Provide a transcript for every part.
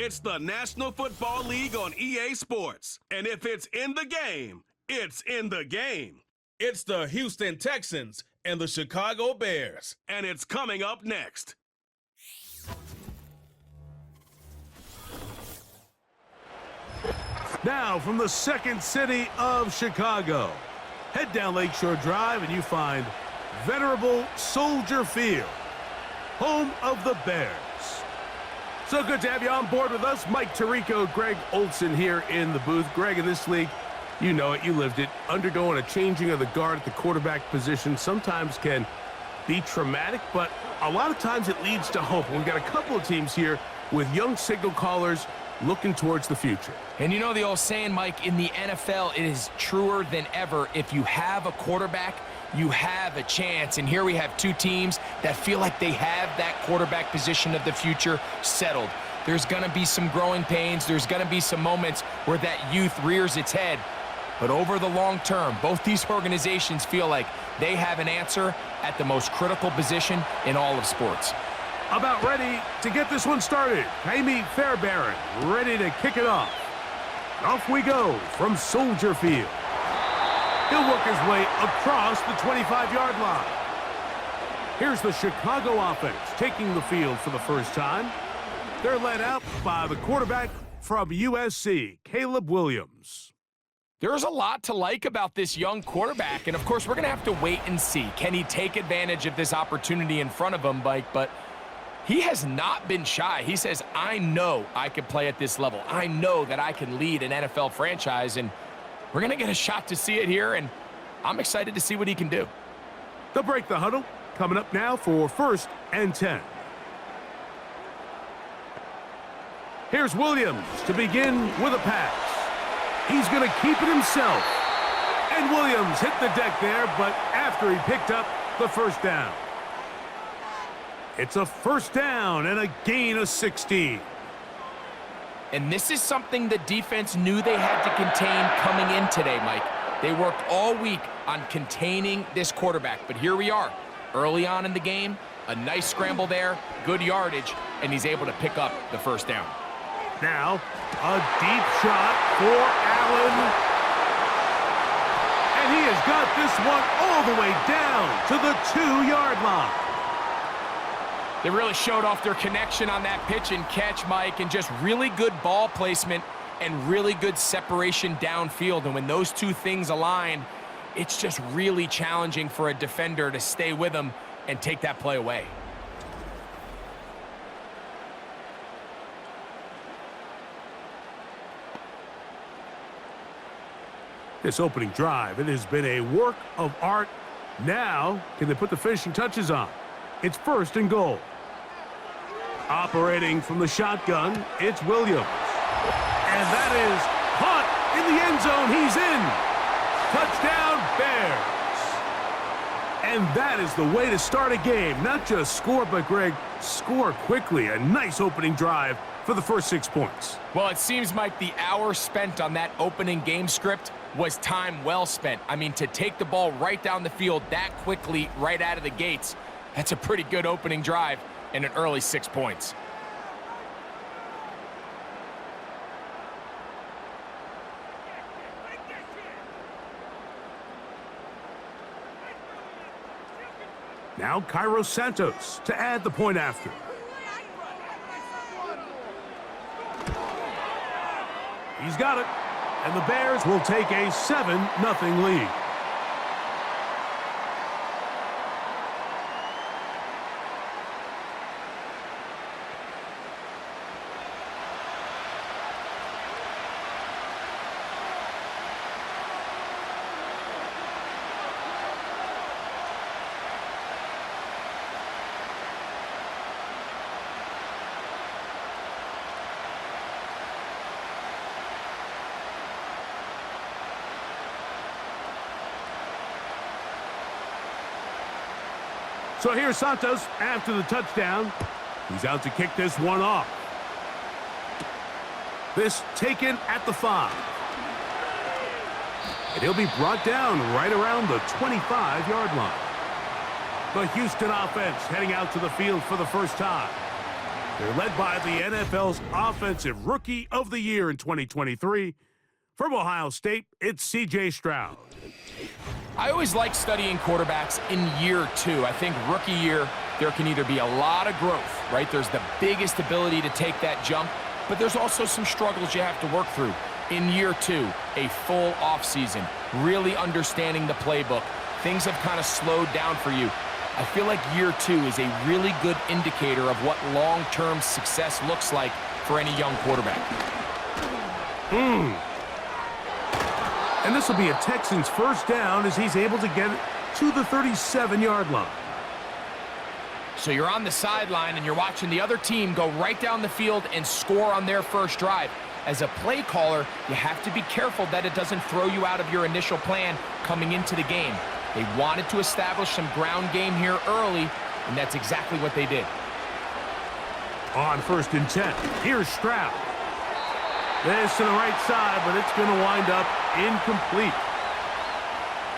It's the National Football League on EA Sports. And if it's in the game, it's in the game. It's the Houston Texans and the Chicago Bears. And it's coming up next. Now from the second city of Chicago, head down Lakeshore Drive and you find venerable Soldier Field, home of the Bears. So good to have you on board with us. Mike Tirico, Greg Olson here in the booth. Greg, in this league, you know it, you lived it. Undergoing a changing of the guard at the quarterback position sometimes can be traumatic, but a lot of times it leads to hope. We've got a couple of teams here with young signal callers looking towards the future. And you know the old saying, Mike, in the NFL, it is truer than ever. If you have a quarterback, you have a chance. And here we have two teams that feel like they have that quarterback position of the future settled. There's going to be some growing pains. There's going to be some moments where that youth rears its head. But over the long term, both these organizations feel like they have an answer at the most critical position in all of sports. About ready to get this one started. Jaime Fairbairn ready to kick it off. Off we go from Soldier Field. He'll work his way across the 25-yard line. Here's the Chicago offense taking the field for the first time. They're led out by the quarterback from USC, Caleb Williams. There's a lot to like about this young quarterback, and of course we're going to have to wait and see. Can he take advantage of this opportunity in front of him, Mike? But he has not been shy. He says, I know I can play at this level. I know that I can lead an NFL franchise, and we're going to get a shot to see it here, and I'm excited to see what he can do. They'll break the huddle. Coming up now for 1st and 10. Here's Williams to begin with a pass. He's going to keep it himself. And Williams hit the deck there, but after he picked up the first down. It's a first down and a gain of 16. And this is something the defense knew they had to contain coming in today, Mike. They worked all week on containing this quarterback, but here we are. Early on in the game, a nice scramble there, good yardage, and he's able to pick up the first down. Now, a deep shot for Allen. And he has got this one all the way down to the 2-yard line. They really showed off their connection on that pitch and catch, Mike, and just really good ball placement and really good separation downfield. And when those two things align, it's just really challenging for a defender to stay with them and take that play away. This opening drive, it has been a work of art. Now, can they put the finishing touches on? It's 1st and goal. Operating from the shotgun, it's Williams. And that is caught in the end zone. He's in. Touchdown, Bears. And that is the way to start a game. Not just score, but, Greg, score quickly. A nice opening drive for the first 6 points. Well, it seems like the hour spent on that opening game script was time well spent. I mean, to take the ball right down the field that quickly right out of the gates, that's a pretty good opening drive and an early 6 points. Now Cairo Santos to add the point after. He's got it. And the Bears will take a 7-0 lead. So here's Santos after the touchdown. He's out to kick this one off. This taken at the 5. And he'll be brought down right around the 25-yard line. The Houston offense heading out to the field for the first time. They're led by the NFL's Offensive Rookie of the Year in 2023. From Ohio State, it's C.J. Stroud. I always like studying quarterbacks in year two. I think rookie year, there can either be a lot of growth, right? There's the biggest ability to take that jump, but there's also some struggles you have to work through. In year two, a full offseason, really understanding the playbook. Things have kind of slowed down for you. I feel like year two is a really good indicator of what long-term success looks like for any young quarterback. And this will be a Texans first down as he's able to get it to the 37-yard line. So you're on the sideline and you're watching the other team go right down the field and score on their first drive. As a play caller, you have to be careful that it doesn't throw you out of your initial plan coming into the game. They wanted to establish some ground game here early, and that's exactly what they did. On 1st and 10, here's Stroud. This to the right side, but it's going to wind up incomplete.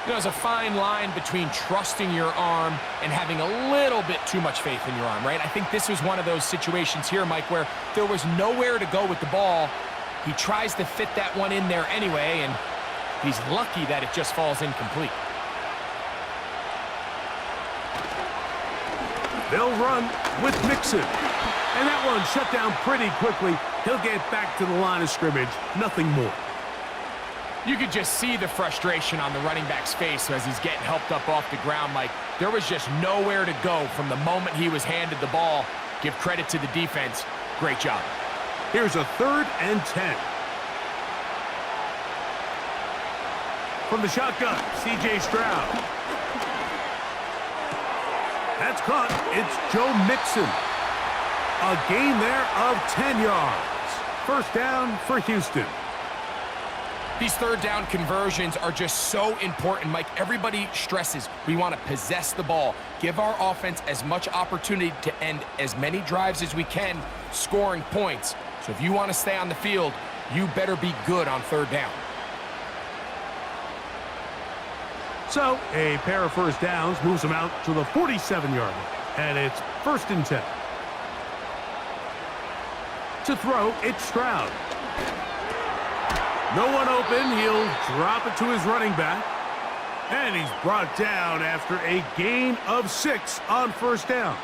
You know, there's a fine line between trusting your arm and having a little bit too much faith in your arm, right? I think this was one of those situations here, Mike, where there was nowhere to go with the ball. He tries to fit that one in there anyway, and he's lucky that it just falls incomplete. They'll run with Mixon. And that one shut down pretty quickly. He'll get back to the line of scrimmage. Nothing more. You could just see the frustration on the running back's face as he's getting helped up off the ground. Like, there was just nowhere to go from the moment he was handed the ball. Give credit to the defense. Great job. Here's a 3rd and 10. From the shotgun, C.J. Stroud. That's caught. It's Joe Mixon. A gain there of 10 yards. First down for Houston. These third down conversions are just so important, Mike. Everybody stresses we want to possess the ball, give our offense as much opportunity to end as many drives as we can, scoring points. So if you want to stay on the field, you better be good on third down. So a pair of first downs moves them out to the 47-yard line. And it's 1st and 10. To throw, it's Stroud. No one open. He'll drop it to his running back. And he's brought down after a gain of 6 on first down.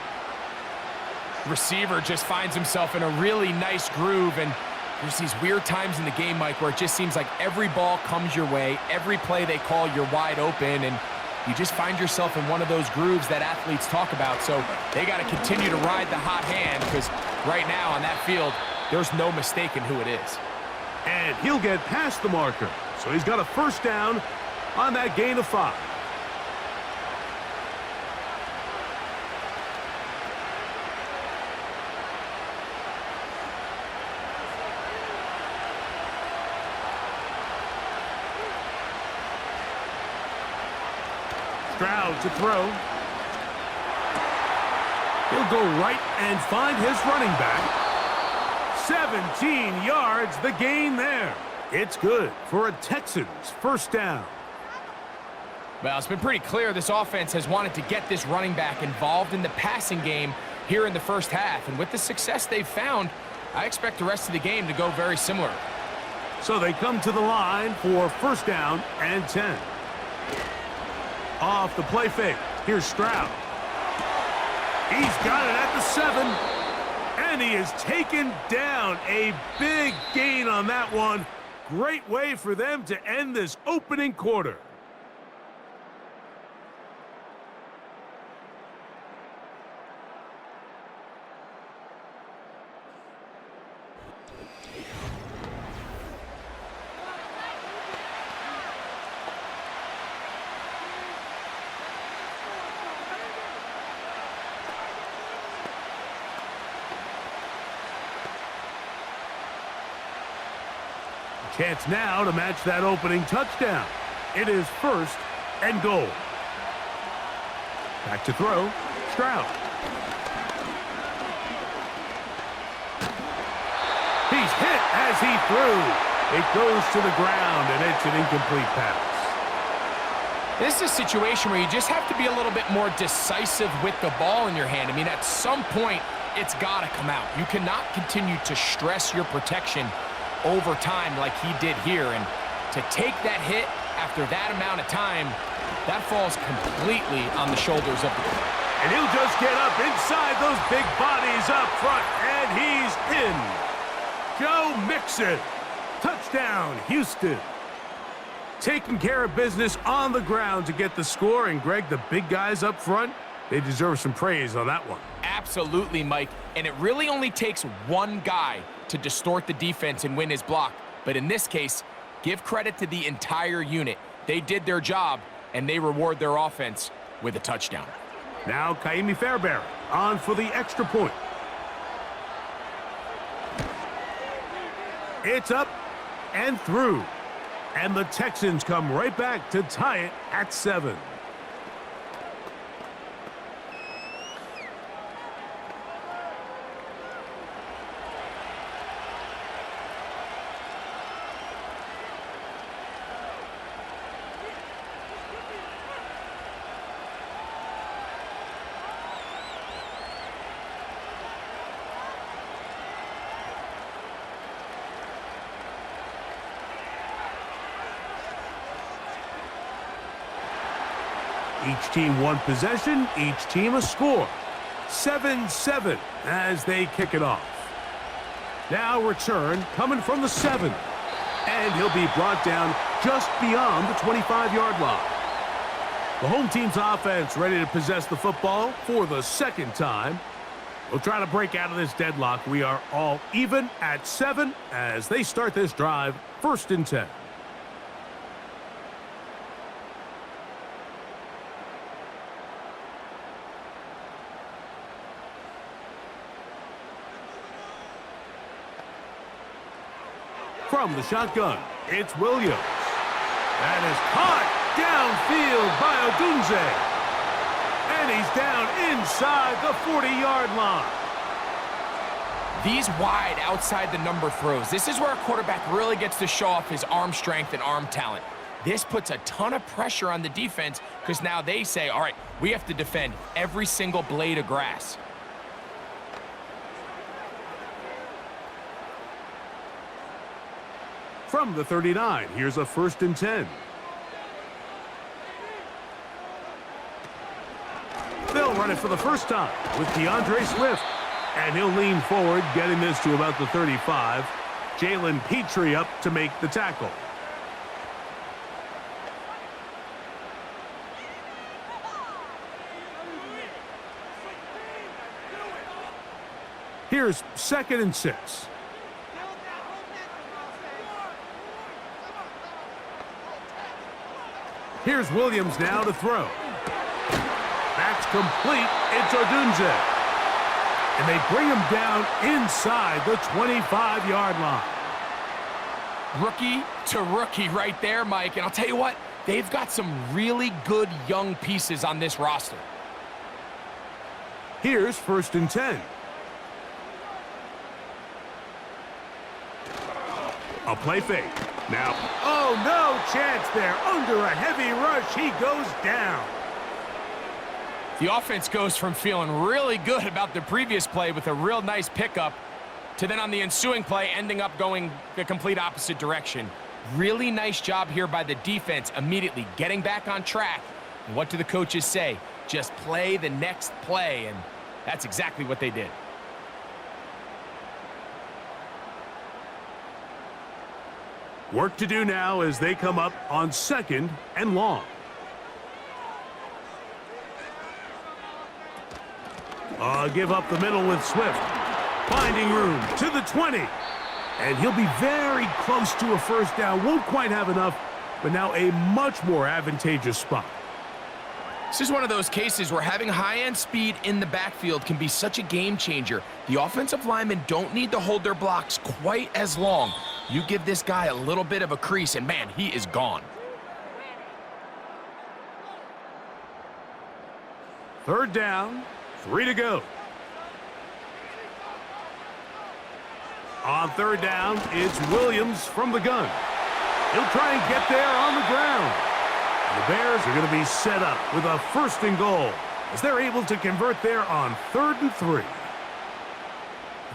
Receiver just finds himself in a really nice groove, and there's these weird times in the game, Mike, where it just seems like every ball comes your way, every play they call, you're wide open, and you just find yourself in one of those grooves that athletes talk about. So they got to continue to ride the hot hand, because right now on that field, there's no mistaking who it is. And he'll get past the marker. So he's got a first down on that gain of 5. Stroud to throw. He'll go right and find his running back. 17 yards, the gain there. It's good for a Texans first down. Well, it's been pretty clear this offense has wanted to get this running back involved in the passing game here in the first half. And with the success they've found, I expect the rest of the game to go very similar. So they come to the line for first down and 10. Off the play fake, here's Stroud. He's got it at the 7. And he is taken down. A big gain on that one. Great way for them to end this opening quarter. Chance now to match that opening touchdown. It is 1st and goal. Back to throw, Stroud. He's hit as he threw. It goes to the ground, and it's an incomplete pass. This is a situation where you just have to be a little bit more decisive with the ball in your hand. I mean, at some point, it's got to come out. You cannot continue to stress your protection over time like he did here. And to take that hit after that amount of time, that falls completely on the shoulders of the player. And he'll just get up inside those big bodies up front, and he's in. Joe Mixon. Touchdown, Houston. Taking care of business on the ground to get the score. And, Greg, the big guys up front, they deserve some praise on that one. Absolutely, Mike. And it really only takes one guy to distort the defense and win his block. But in this case, give credit to the entire unit. They did their job, and they reward their offense with a touchdown. Now Kaimi Fairbairn on for the extra point. It's up and through. And the Texans come right back to tie it at 7. Each team one possession, each team a score. 7-7 as they kick it off. Now return coming from the 7. And he'll be brought down just beyond the 25-yard line. The home team's offense ready to possess the football for the second time. We'll try to break out of this deadlock. We are all even at 7 as they start this drive, 1st and 10. From the shotgun, it's Williams. That is caught downfield by Odunze. And he's down inside the 40-yard line. These wide outside the number throws. This is where a quarterback really gets to show off his arm strength and arm talent. This puts a ton of pressure on the defense because now they say, all right, we have to defend every single blade of grass. From the 39, here's a 1st and 10. They'll run it for the first time with DeAndre Swift. And he'll lean forward, getting this to about the 35. Jalen Petrie up to make the tackle. Here's 2nd and 6. Here's Williams now to throw. That's complete. It's Odunze. And they bring him down inside the 25-yard line. Rookie to rookie right there, Mike. And I'll tell you what, they've got some really good young pieces on this roster. Here's 1st and 10. A play fake. Now, oh, no chance there. Under a heavy rush, he goes down. The offense goes from feeling really good about the previous play with a real nice pickup to then on the ensuing play ending up going the complete opposite direction. Really nice job here by the defense immediately getting back on track. And what do the coaches say? Just play the next play, and that's exactly what they did. Work to do now as they come up on 2nd and long. Give up the middle with Swift. Finding room to the 20. And he'll be very close to a 1st down. Won't quite have enough, but now a much more advantageous spot. This is one of those cases where having high-end speed in the backfield can be such a game changer. The offensive linemen don't need to hold their blocks quite as long. You give this guy a little bit of a crease, and man, he is gone. 3rd down, 3 to go. On 3rd down, it's Williams from the gun. He'll try and get there on the ground. The Bears are going to be set up with a 1st and goal as they're able to convert there on 3rd and 3.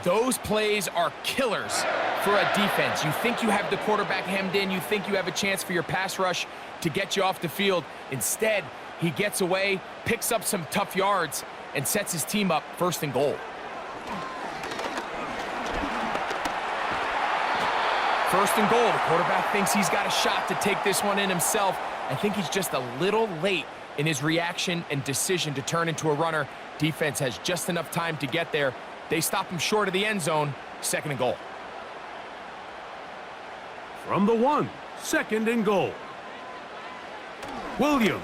Those plays are killers for a defense. You think you have the quarterback hemmed in. You think you have a chance for your pass rush to get you off the field. Instead, he gets away, picks up some tough yards, and sets his team up 1st and goal. 1st and goal. The quarterback thinks he's got a shot to take this one in himself. I think he's just a little late in his reaction and decision to turn into a runner. Defense has just enough time to get there. They stop him short of the end zone. 2nd and goal. From the 1, 2nd and goal. Williams.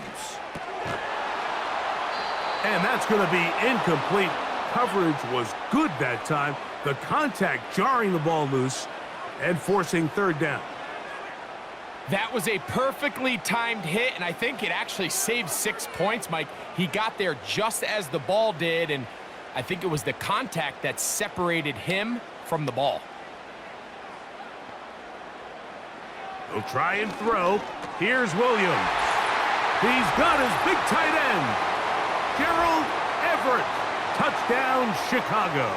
And that's going to be incomplete. Coverage was good that time. The contact jarring the ball loose and forcing 3rd down. That was a perfectly timed hit, and I think it actually saved 6 points, Mike. He got there just as the ball did, and I think it was the contact that separated him from the ball. He'll try and throw. Here's Williams. He's got his big tight end, Gerald Everett. Touchdown, Chicago.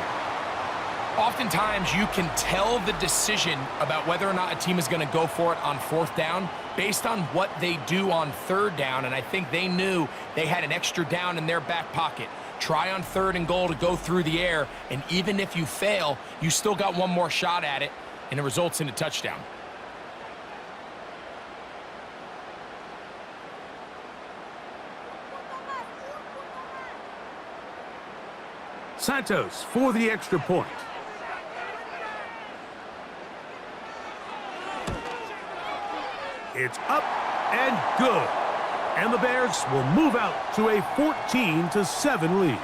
Oftentimes, you can tell the decision about whether or not a team is going to go for it on 4th down based on what they do on 3rd down, and I think they knew they had an extra down in their back pocket. Try on 3rd and goal to go through the air, and even if you fail, you still got one more shot at it, and it results in a touchdown. Santos for the extra point. It's up and good. And the Bears will move out to a 14-7 lead.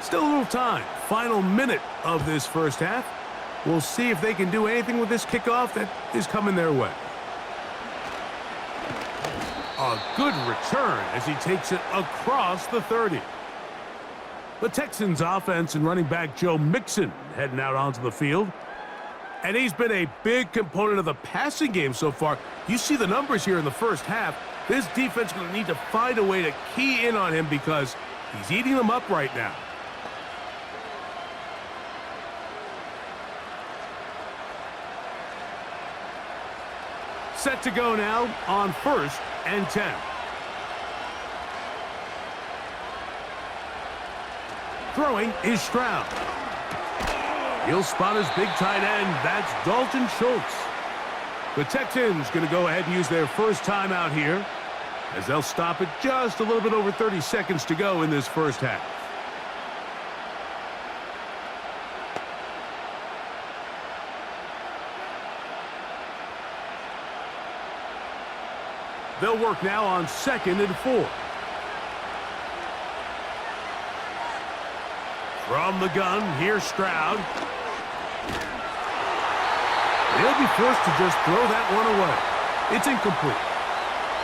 Still a little time. Final minute of this 1st half. We'll see if they can do anything with this kickoff that is coming their way. A good return as he takes it across the 30. The Texans offense and running back Joe Mixon heading out onto the field. And he's been a big component of the passing game so far. You see the numbers here in the 1st half. This defense is going to need to find a way to key in on him because he's eating them up right now. Set to go now on 1st and 10. Throwing is Stroud. He'll spot his big tight end. That's Dalton Schultz. The Texans going to go ahead and use their 1st timeout here as they'll stop it just a little bit over 30 seconds to go in this 1st half. They'll work now on 2nd and 4. From the gun, here's Stroud. He'll be forced to just throw that one away. It's incomplete.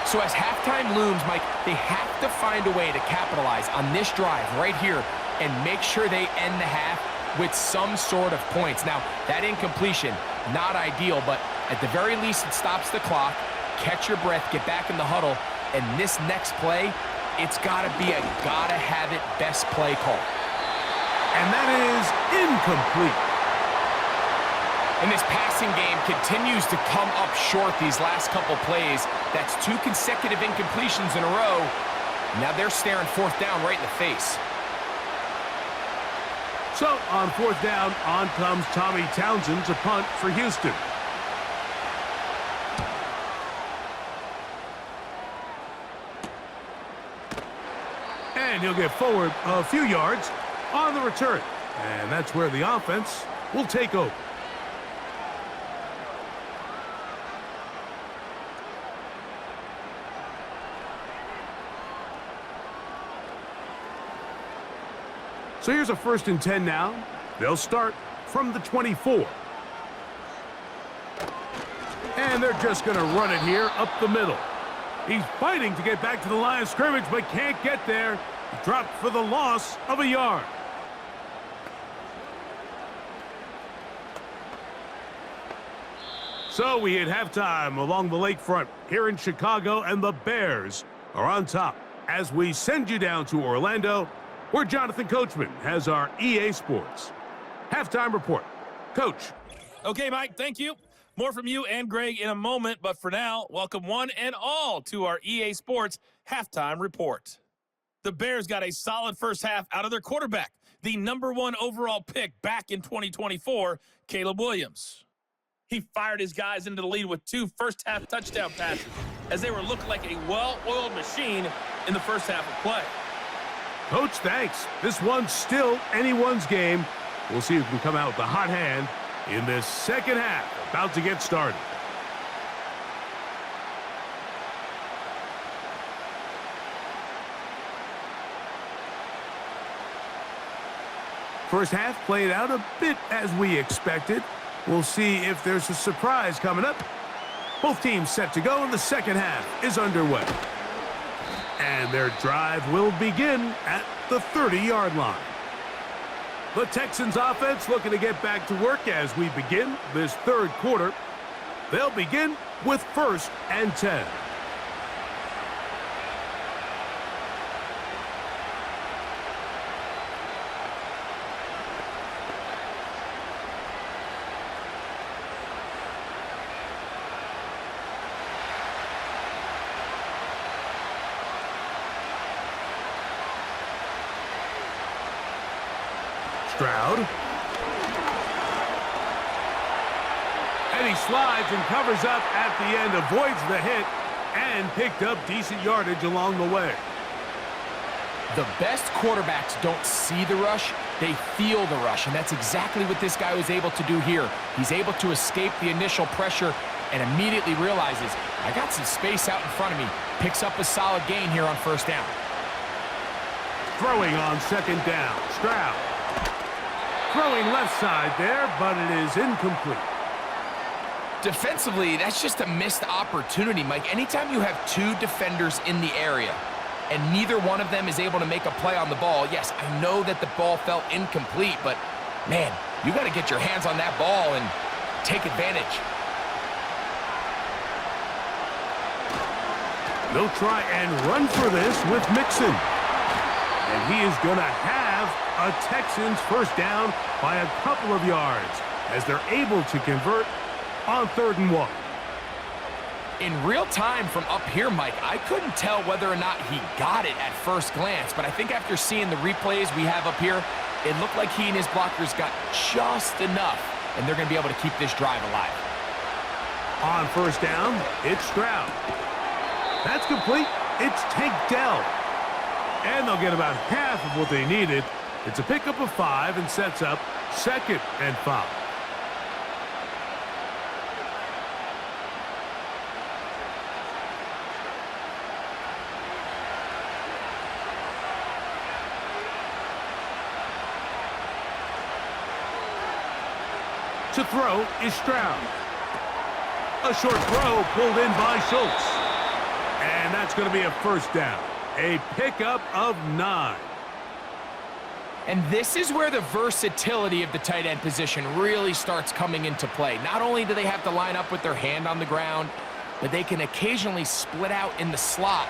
So as halftime looms, Mike, they have to find a way to capitalize on this drive right here and make sure they end the half with some sort of points. Now, that incompletion, not ideal, but at the very least, it stops the clock. Catch your breath, get back in the huddle, and this next play, it's got to be a gotta-have-it best play call. And that is incomplete. And this passing game continues to come up short these last couple plays. That's 2 consecutive incompletions in a row. Now they're staring 4th down right in the face. So on 4th down, on comes Tommy Townsend to punt for Houston. And he'll get forward a few yards on the return. And that's where the offense will take over. So here's a 1st and 10 now. They'll start from the 24. And they're just going to run it here up the middle. He's fighting to get back to the line of scrimmage, but can't get there. He dropped for the loss of a yard. So we hit halftime along the lakefront here in Chicago, and the Bears are on top as we send you down to Orlando, where Jonathan Coachman has our EA Sports halftime report. Coach. Okay, Mike, thank you. More from you and Greg in a moment, but for now, welcome one and all to our EA Sports halftime report. The Bears got a solid first half out of their quarterback, the #1 overall pick back in 2024, Caleb Williams. He fired his guys into the lead with 2 first-half touchdown passes as they were looking like a well-oiled machine in the first half of play. Coach, thanks. This one's still anyone's game. We'll see who can come out with the hot hand in this second half, about to get started. First half played out a bit as we expected. We'll see if there's a surprise coming up. Both teams set to go, and the second half is underway. And their drive will begin at the 30-yard line. The Texans offense looking to get back to work as we begin this third quarter. They'll begin with 1st and 10. Stroud. And he slides and covers up at the end, avoids the hit, and picked up decent yardage along the way. The best quarterbacks don't see the rush, they feel the rush, and that's exactly what this guy was able to do here. He's able to escape the initial pressure and immediately realizes, I got some space out in front of me. Picks up a solid gain here on 1st down. Throwing on 2nd down, Stroud. Throwing left side there, but it is incomplete. Defensively, that's just a missed opportunity, Mike. Anytime you have 2 defenders in the area and neither one of them is able to make a play on the ball, yes, I know that the ball felt incomplete, but, man, you got to get your hands on that ball and take advantage. They'll try and run for this with Mixon. And he is going to have a Texans 1st down by a couple of yards as they're able to convert on 3rd and 1. In real time from up here, Mike, I couldn't tell whether or not he got it at first glance, but I think after seeing the replays we have up here, it looked like he and his blockers got just enough, and they're going to be able to keep this drive alive. On 1st down, it's Stroud. That's complete. It's Tank Dell. And they'll get about half of what they needed. It's a pickup of 5 and sets up 2nd and 5. To throw is Stroud. A short throw pulled in by Schultz. And that's going to be a 1st down. A pickup of 9. And this is where the versatility of the tight end position really starts coming into play. Not only do they have to line up with their hand on the ground, but they can occasionally split out in the slot.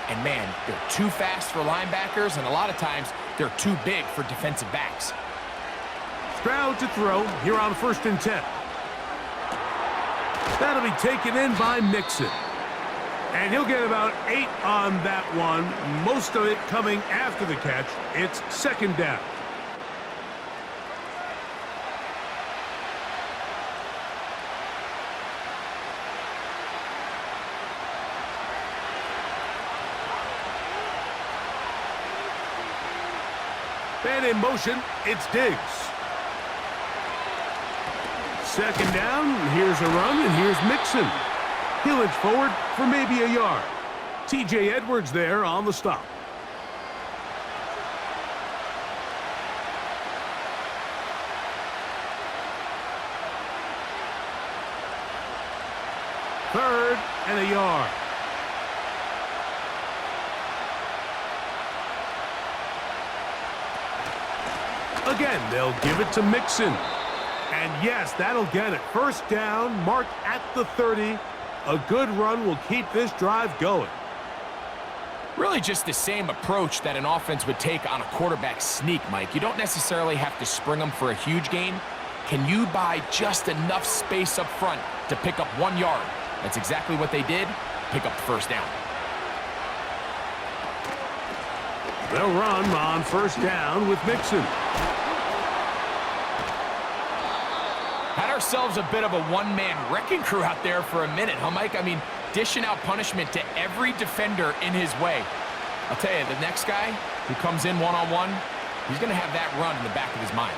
And, man, they're too fast for linebackers, and a lot of times they're too big for defensive backs. Stroud to throw here on 1st and 10. That'll be taken in by Mixon. And he'll get about 8 on that one, most of it coming after the catch. It's 2nd down. And in motion, it's Diggs. 2nd down, here's a run, and here's Mixon. He'll inch forward for maybe a yard. T.J. Edwards there on the stop. and a yard. Again, they'll give it to Mixon. And yes, that'll get it. First down, marked at the 30. A good run will keep this drive going. Really just the same approach that an offense would take on a quarterback sneak, Mike. You don't necessarily have to spring them for a huge gain. Can you buy just enough space up front to pick up 1 yard? That's exactly what they did. Pick up the first down. They'll run on first down with Mixon. Had ourselves a bit of a one-man wrecking crew out there for a minute, huh, Mike? I mean, dishing out punishment to every defender in his way. I'll tell you, the next guy who comes in one-on-one, he's going to have that run in the back of his mind.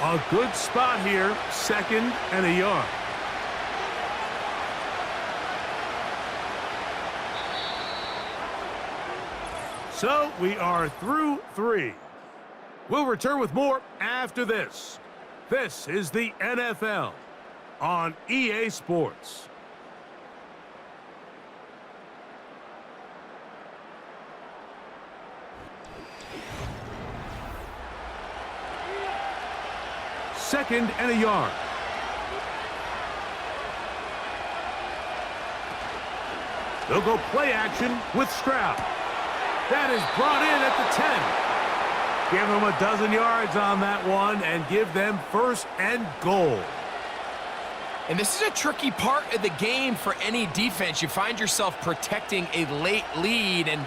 A good spot here, second and a yard. So we are through 3. We'll return with more after this. This is the NFL on EA Sports. Second and a yard. They'll go play action with Stroud. That is brought in at the 10. Give them a dozen yards on that one and give them first and goal. And this is a tricky part of the game for any defense. You find yourself protecting a late lead, and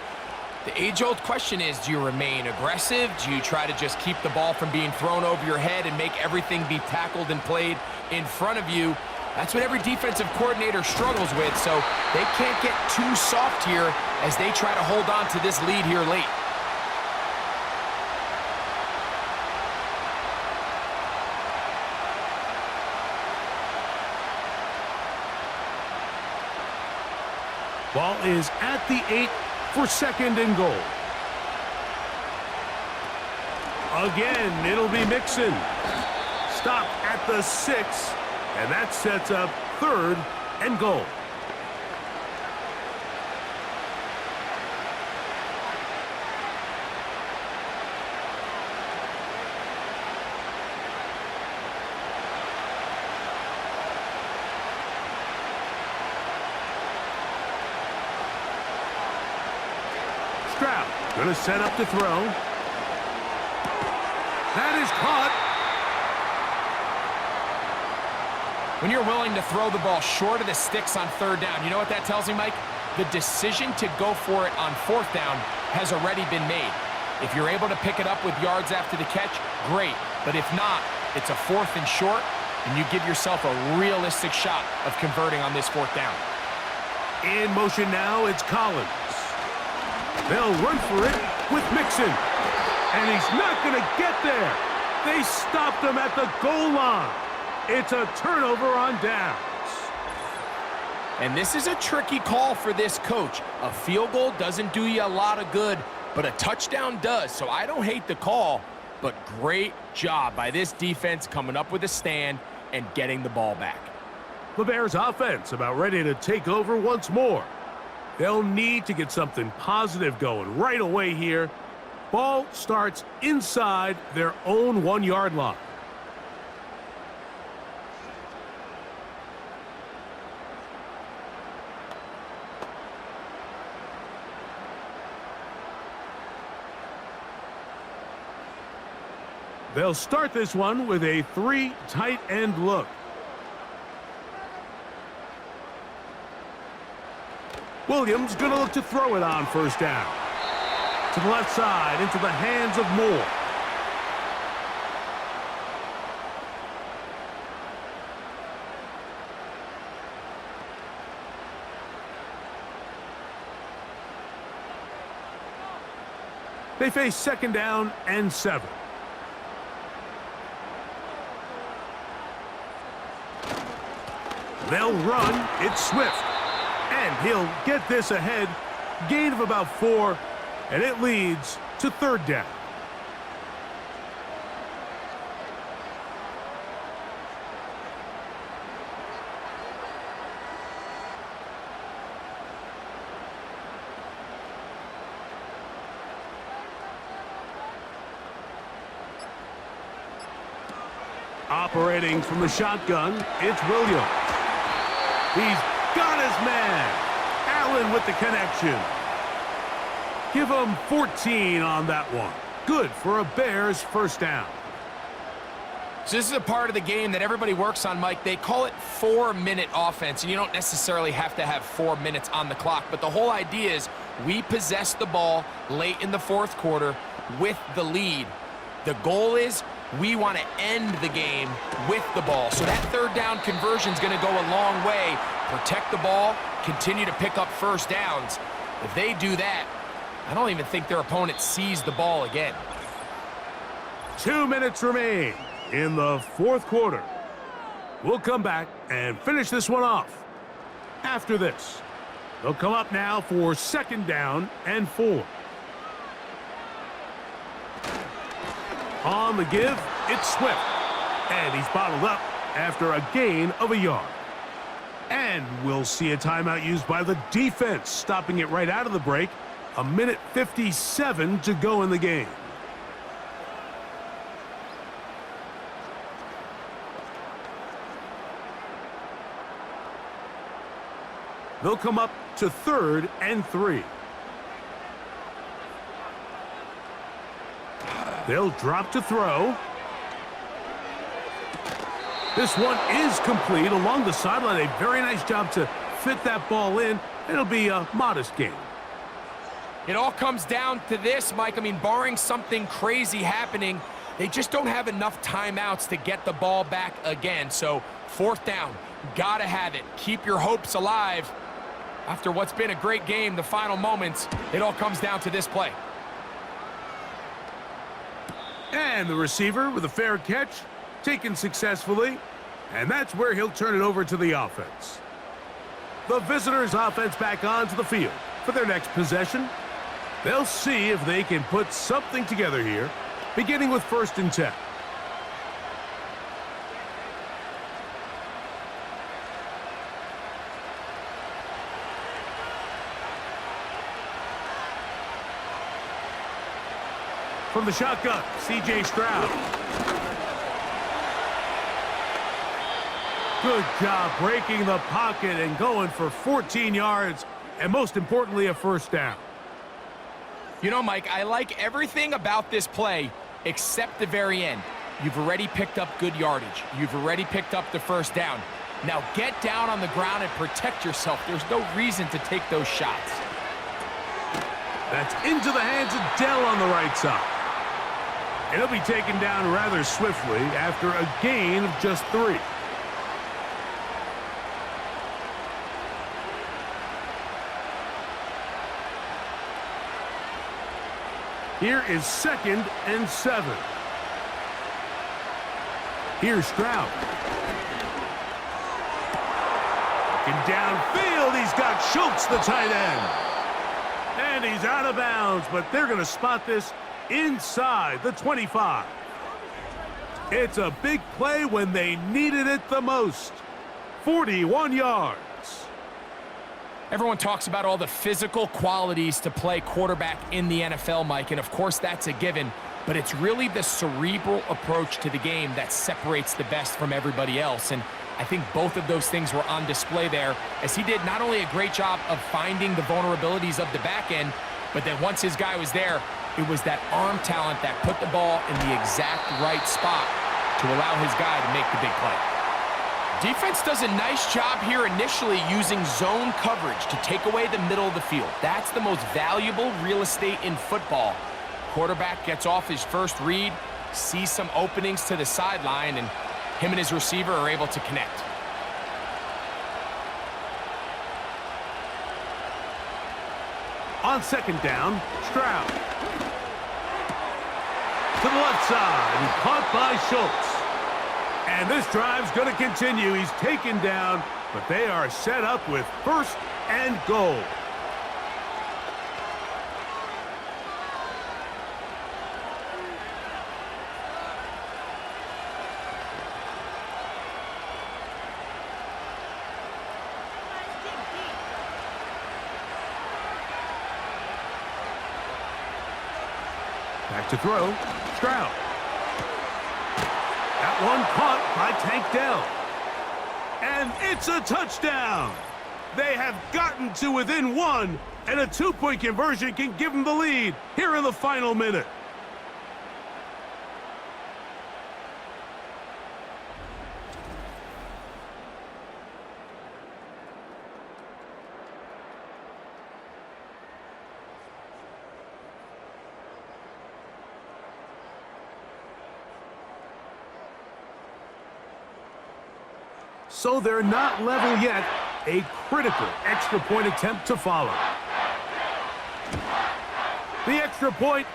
the age-old question is, do you remain aggressive? Do you try to just keep the ball from being thrown over your head and make everything be tackled and played in front of you? That's what every defensive coordinator struggles with, so they can't get too soft here as they try to hold on to this lead here late. Ball is at the 8 for second and goal. Again, it'll be Mixon. Stop at the 6, and that sets up third and goal. Stroud going to set up to throw. That is caught. When you're willing to throw the ball short of the sticks on third down, you know what that tells me, Mike? The decision to go for it on fourth down has already been made. If you're able to pick it up with yards after the catch, great. But if not, it's a fourth and short, and you give yourself a realistic shot of converting on this fourth down. In motion now, it's Collins. They'll run for it with Mixon. And he's not going to get there. They stopped him at the goal line. It's a turnover on downs. And this is a tricky call for this coach. A field goal doesn't do you a lot of good, but a touchdown does. So I don't hate the call, but great job by this defense coming up with a stand and getting the ball back. The Bears offense about ready to take over once more. They'll need to get something positive going right away here. Ball starts inside their own 1-yard line. They'll start this one with a 3 tight end look. Williams going to look to throw it on first down. To the left side, into the hands of Moore. They face second down and 7. They'll run. It's Swift. And he'll get this ahead. Gain of about 4. And it leads to third down. Operating from the shotgun, it's Williams. He's got his man. Allen with the connection. Give him 14 on that one. Good for a Bears first down. So this is a part of the game that everybody works on, Mike. They call it 4-minute offense, and you don't necessarily have to have 4 minutes on the clock. But the whole idea is we possess the ball late in the fourth quarter with the lead. The goal is we want to end the game with the ball. So that third down conversion is going to go a long way. Protect the ball, continue to pick up first downs. If they do that, I don't even think their opponent sees the ball again. 2 minutes remain in the fourth quarter. We'll come back and finish this one off. After this, they'll come up now for second down and 4. On the give, it's Swift. And he's bottled up after a gain of a yard. And we'll see a timeout used by the defense, stopping it right out of the break. 1:57 to go in the game. They'll come up to 3rd and 3. They'll drop to throw. This one is complete along the sideline. A very nice job to fit that ball in. It'll be a modest gain. It all comes down to this, Mike. I mean, barring something crazy happening, they just don't have enough timeouts to get the ball back again. So, fourth down, gotta have it. Keep your hopes alive. After what's been a great game, the final moments, it all comes down to this play. And the receiver with a fair catch, taken successfully. And that's where he'll turn it over to the offense. The visitors' offense back onto the field for their next possession. They'll see if they can put something together here, beginning with 1st and 10. From the shotgun, C.J. Stroud. Good job breaking the pocket and going for 14 yards, and most importantly, a first down. You know, Mike, I like everything about this play except the very end. You've already picked up good yardage. You've already picked up the first down. Now get down on the ground and protect yourself. There's no reason to take those shots. That's into the hands of Dell on the right side. It'll be taken down rather swiftly after a gain of just 3. Here is 2nd and 7. Here's Stroud. Looking downfield, he's got Schultz, the tight end. And he's out of bounds, but they're going to spot this inside the 25. It's a big play when they needed it the most. 41 yards. Everyone talks about all the physical qualities to play quarterback in the NFL, Mike, and of course that's a given, but it's really the cerebral approach to the game that separates the best from everybody else, and I think both of those things were on display there, as he did not only a great job of finding the vulnerabilities of the back end, but then once his guy was there, it was that arm talent that put the ball in the exact right spot to allow his guy to make the big play. Defense does a nice job here initially using zone coverage to take away the middle of the field. That's the most valuable real estate in football. Quarterback gets off his first read, sees some openings to the sideline, and him and his receiver are able to connect. On 2nd down, Stroud. To the left side, and caught by Schultz. And this drive's going to continue. He's taken down, but they are set up with 1st and goal. Back to throw, Stroud. That one caught by Tank Dell. And it's a touchdown. They have gotten to within one, and a two-point conversion can give them the lead here in the final minute. So they're not level yet. A critical extra point attempt to follow. The extra point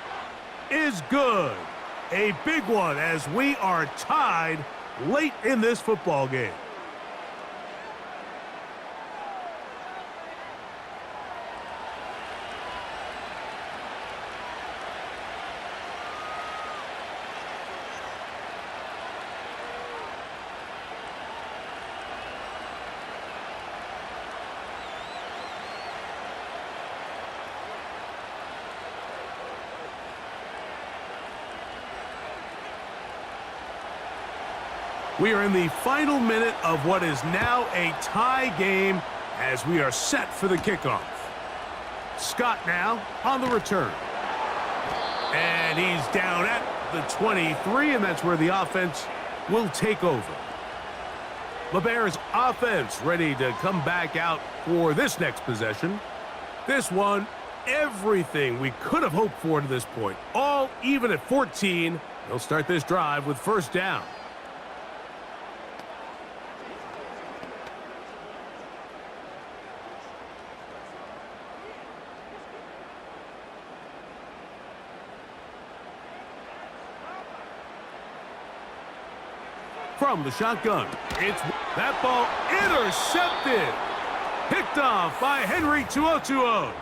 is good. A big one as we are tied late in this football game. We are in the final minute of what is now a tie game as we are set for the kickoff. Scott now on the return. And he's down at the 23, and that's where the offense will take over. The Bears offense ready to come back out for this next possession. This one, everything we could have hoped for to this point. All even at 14. They'll start this drive with first down. From the shotgun, it's that ball intercepted. Picked off by Henry 2-0-2-0.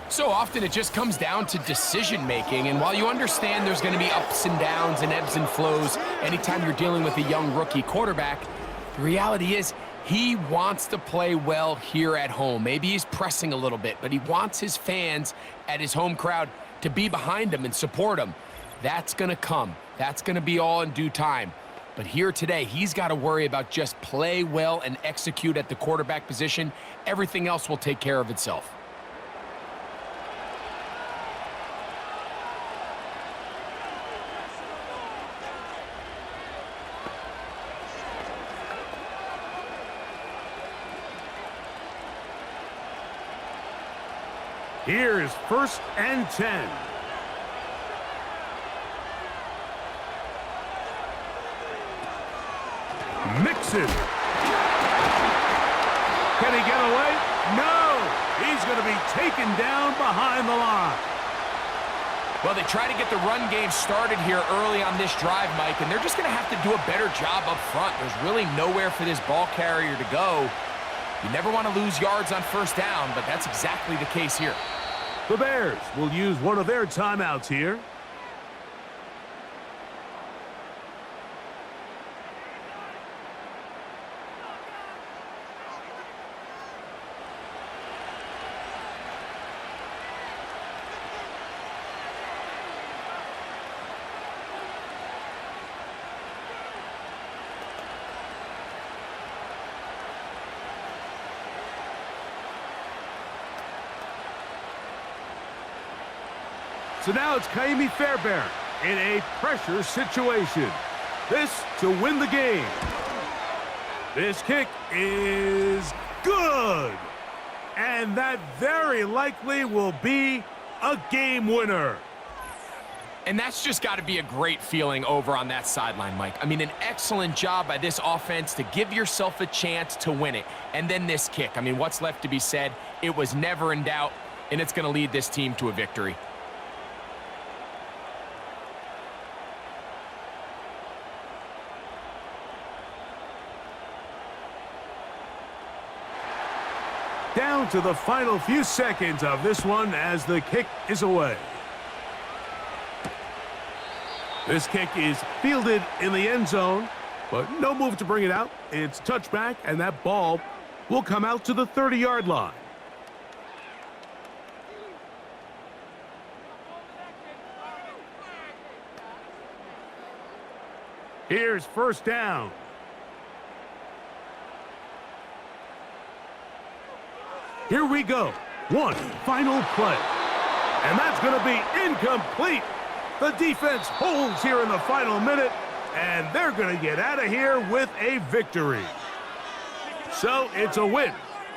So often it just comes down to decision making, and while you understand there's going to be ups and downs and ebbs and flows anytime you're dealing with a young rookie quarterback, the reality is he wants to play well here at home. Maybe he's pressing a little bit, but he wants his fans at his home crowd to be behind him and support him. That's going to come. That's going to be all in due time. But here today, he's got to worry about just play well and execute at the quarterback position. Everything else will take care of itself. Here's 1st and 10. Mixon. Can he get away? No! He's going to be taken down behind the line. Well, they try to get the run game started here early on this drive, Mike, and they're just going to have to do a better job up front. There's really nowhere for this ball carrier to go. You never want to lose yards on first down, but that's exactly the case here. The Bears will use one of their timeouts here. So now it's Kaimi Fairbairn in a pressure situation. This to win the game. This kick is good. And that very likely will be a game winner. And that's just got to be a great feeling over on that sideline, Mike. I mean, an excellent job by this offense to give yourself a chance to win it. And then this kick. I mean, what's left to be said? It was never in doubt, and it's going to lead this team to a victory. Down to the final few seconds of this one as the kick is away. This kick is fielded in the end zone, but no move to bring it out. It's touchback, and that ball will come out to the 30-yard line. Here's first down. Here we go. One final play. And that's going to be incomplete. The defense holds here in the final minute, and they're going to get out of here with a victory. So it's a win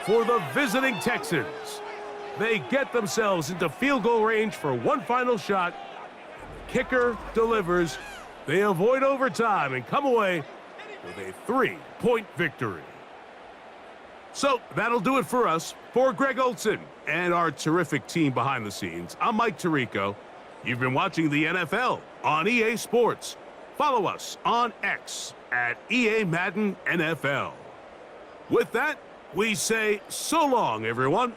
for the visiting Texans. They get themselves into field goal range for one final shot. Kicker delivers. They avoid overtime and come away with a 3-point victory. So that'll do it for us. For Greg Olson and our terrific team behind the scenes, I'm Mike Tirico. You've been watching the NFL on EA Sports. Follow us on X at EA Madden NFL. With that, we say so long, everyone.